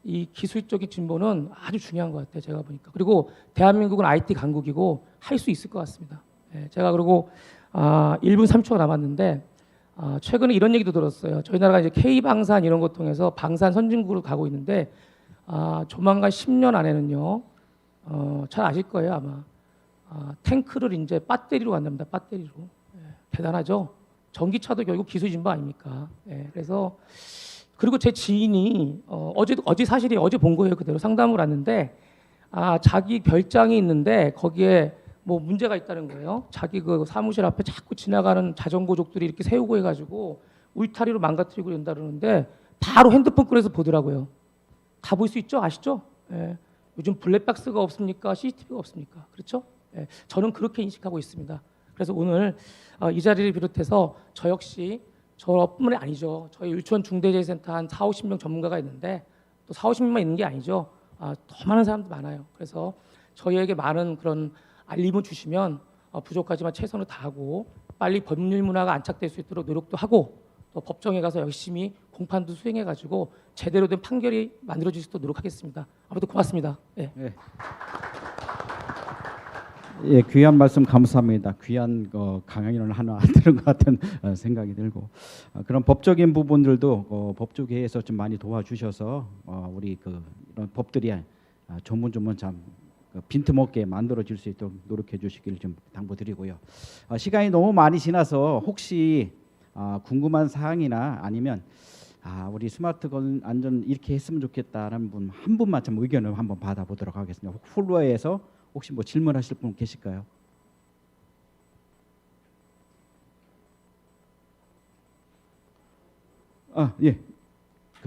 이 기술적인 진보는 아주 중요한 것 같아요. 제가 보니까. 그리고 대한민국은 IT 강국이고 할 수 있을 것 같습니다. 예, 제가 그리고 1분 3초가 남았는데 최근에 이런 얘기도 들었어요. 저희 나라가 이제 K방산 이런 것 통해서 방산 선진국으로 가고 있는데 조만간 10년 안에는요. 잘 아실 거예요 아마. 탱크를 이제 배터리로 간답니다. 배터리로. 예, 대단하죠. 전기차도 결국 기술 진보 아닙니까? 예, 그래서 그리고 제 지인이 어제 사실이 어제 본 거예요. 그대로 상담을 왔는데 자기 별장이 있는데 거기에 뭐 문제가 있다는 거예요. 자기 그 사무실 앞에 자꾸 지나가는 자전거족들이 이렇게 세우고 해가지고 울타리로 망가뜨리고 된다 그러는데 바로 핸드폰 꺼내서 보더라고요. 다 볼 수 있죠? 아시죠? 예. 요즘 블랙박스가 없습니까? CCTV가 없습니까? 그렇죠? 예. 저는 그렇게 인식하고 있습니다. 그래서 오늘 이 자리를 비롯해서 저 역시 저뿐만이 아니죠. 저희 율촌 중대재해센터 한 4, 50명 전문가가 있는데 또 4, 50명만 있는 게 아니죠. 더 많은 사람들 많아요. 그래서 저희에게 많은 그런 알림을 주시면 부족하지만 최선을 다하고 빨리 법률 문화가 안착될 수 있도록 노력도 하고 또 법정에 가서 열심히 공판도 수행해가지고 제대로 된 판결이 만들어질 수 있도록 노력하겠습니다. 아무튼 고맙습니다. 예. 예, 귀한 말씀 감사합니다. 귀한 강연을 하나 들은 것 같은 생각이 들고 그런 법적인 부분들도 법조계에서 좀 많이 도와주셔서 우리 이런 법들이 조문조문 참 빈틈없게 만들어질 수 있도록 노력해 주시길 좀 당부드리고요. 시간이 너무 많이 지나서 혹시 궁금한 사항이나 아니면 우리 스마트 안전 이렇게 했으면 좋겠다라는 분 한 분만 좀 의견을 한번 받아보도록 하겠습니다. 플로어에서 혹시 뭐 질문하실 분 계실까요? 예.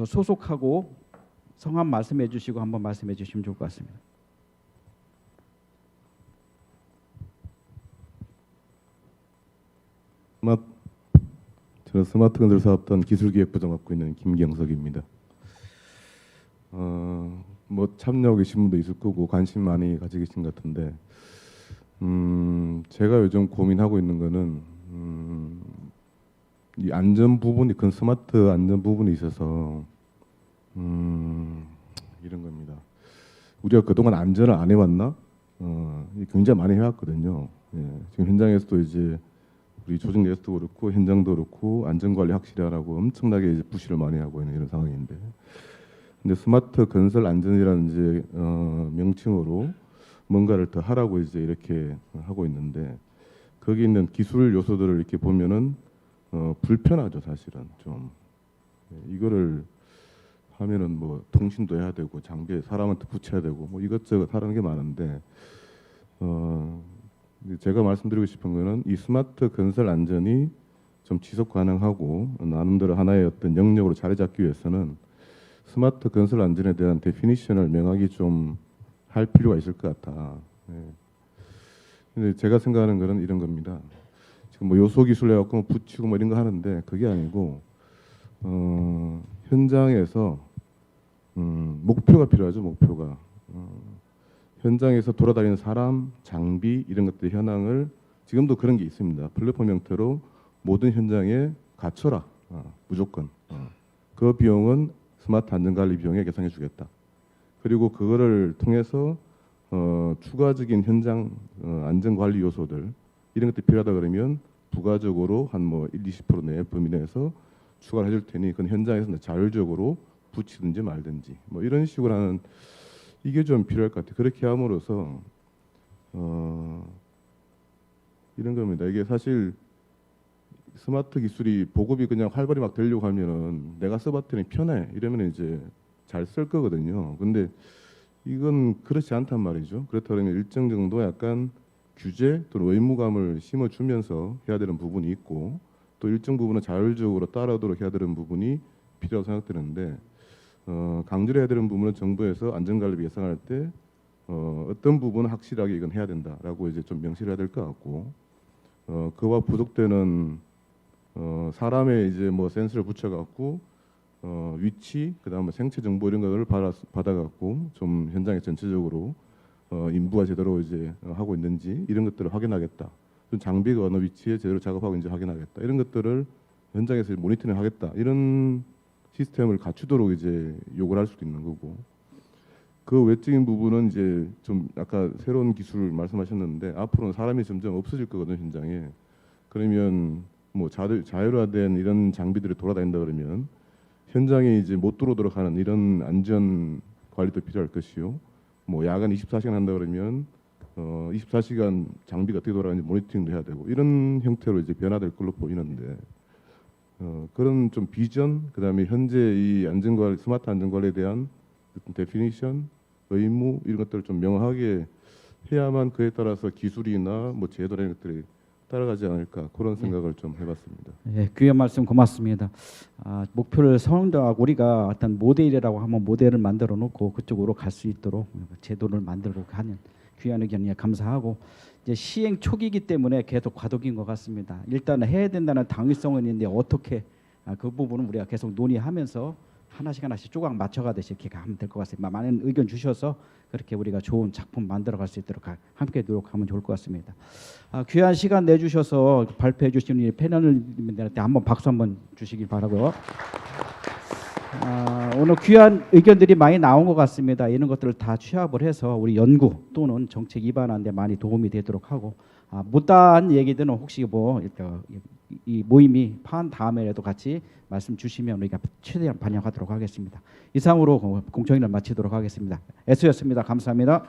소속하고 성함 말씀해 주시고 한번 말씀해 주시면 좋을 것 같습니다. 저는 스마트 건설 사업단 기술기획부장 맡고 있는 김경석입니다. 뭐 참여하고 계신 분도 있을 거고 관심 많이 가지고 계신 것 같은데 제가 요즘 고민하고 있는 거는 이 안전 부분이 큰 스마트 안전 부분에 있어서 이런 겁니다. 우리가 그동안 안전을 안 해왔나? 굉장히 많이 해왔거든요. 예, 지금 현장에서도 이제 우리 조직 내에서도 그렇고 현장도 그렇고 안전 관리 확실히 하라고 엄청나게 이제 부시를 많이 하고 있는 이런 상황인데, 근데 스마트 건설 안전이라는 이제 명칭으로 뭔가를 더 하라고 이제 이렇게 하고 있는데, 거기 있는 기술 요소들을 이렇게 보면은 불편하죠, 사실은 좀. 예, 이거를 하면은 뭐 통신도 해야 되고 장비에 사람한테 붙여야 되고 뭐 이것저것 하라는 게 많은데, 제가 말씀드리고 싶은 거는 이 스마트 건설 안전이 좀 지속 가능하고 나름대로 하나의 어떤 영역으로 자리 잡기 위해서는 스마트 건설 안전에 대한 데피니션을 명확히 좀 할 필요가 있을 것 같아. 예. 근데 제가 생각하는 거는 이런 겁니다. 지금 뭐 요소 기술 해갖고 뭐 붙이고 뭐 이런 거 하는데 그게 아니고 현장에서 목표가 필요하죠. 목표가 현장에서 돌아다니는 사람, 장비 이런 것들 현황을 지금도 그런 게 있습니다. 플랫폼 형태로 모든 현장에 갖춰라. 무조건. 그 비용은 스마트 안전관리 비용에 계산해 주겠다. 그리고 그거를 통해서 추가적인 현장 안전관리 요소들 이런 것들이 필요하다 그러면 부가적으로 한 뭐 1-20% 내 범위 내에서 추가를 해줄 테니 그건 현장에서 자율적으로 붙이든지 말든지 뭐 이런 식으로 하는, 이게 좀 필요할 것 같아요. 그렇게 함으로써 이런 겁니다. 이게 사실 스마트 기술이 보급이 그냥 활발히 막 되려고 하면은 내가 써봤더니 편해 이러면 이제 잘 쓸 거거든요. 근데 이건 그렇지 않단 말이죠. 그렇다면 일정 정도 약간 규제 또는 의무감을 심어주면서 해야 되는 부분이 있고, 또 일정 부분은 자율적으로 따라오도록 해야 되는 부분이 필요하다고 생각되는데, 강조를 해야 되는 부분은 정부에서 안전관리 예상할 때 어떤 부분은 확실하게 이건 해야 된다라고 이제 좀 명시를 해야 될 것 같고, 그와 부족되는 사람의 이제 뭐 센서를 붙여갖고 위치, 그다음에 생체 정보 이런 거를 받아갖고 좀 현장에 전체적으로 인부가 제대로 이제 하고 있는지 이런 것들을 확인하겠다. 좀 장비가 어느 위치에 제대로 작업하고 있는지 확인하겠다. 이런 것들을 현장에서 모니터링하겠다. 이런 시스템을 갖추도록 이제 요구를 할 수도 있는 거고, 그 외적인 부분은 이제 좀 아까 새로운 기술 말씀하셨는데 앞으로는 사람이 점점 없어질 거거든요, 현장에. 그러면 뭐 자율화된 이런 장비들이 돌아다닌다 그러면 현장에 이제 못 들어오도록 하는 이런 안전 관리도 필요할 것이요. 뭐 야간 24시간 한다 그러면 24시간 장비가 어떻게 돌아가는지 모니터링도 해야 되고 이런 형태로 이제 변화될 걸로 보이는데, 그런 좀 비전, 그다음에 현재 이 안전관리, 스마트 안전관리에 대한 데피니션, 의무 이런 것들을 좀 명확하게 해야만 그에 따라서 기술이나 뭐 제도나 이런 것들이 따라가지 않을까, 그런 생각을 좀 해봤습니다. 예, 귀한 말씀 고맙습니다. 목표를 설정하고 우리가 어떤 모델이라고 하면 모델을 만들어 놓고 그쪽으로 갈 수 있도록 제도를 만들고 하는 귀한 의견에 감사하고, 이제 시행 초기이기 때문에 계속 과도기인 것 같습니다. 일단 해야 된다는 당위성은 있는데 어떻게 그 부분은 우리가 계속 논의하면서 하나씩 조각 맞춰가듯이 이렇게 가면 될 것 같습니다. 많은 의견 주셔서 그렇게 우리가 좋은 작품 만들어갈 수 있도록 함께 노력하면 좋을 것 같습니다. 귀한 시간 내주셔서 발표해 주신 이 패널님들한테 한번 박수 한번 주시길 바라고요. 오늘 귀한 의견들이 많이 나온 것 같습니다. 이런 것들을 다 취합을 해서 우리 연구 또는 정책 입안하는 데 많이 도움이 되도록 하고, 못다한 얘기들은 혹시 뭐 이 모임이 파한 다음에라도 같이 말씀 주시면 우리가 최대한 반영하도록 하겠습니다. 이상으로 공청회를 마치도록 하겠습니다. S였습니다. 감사합니다.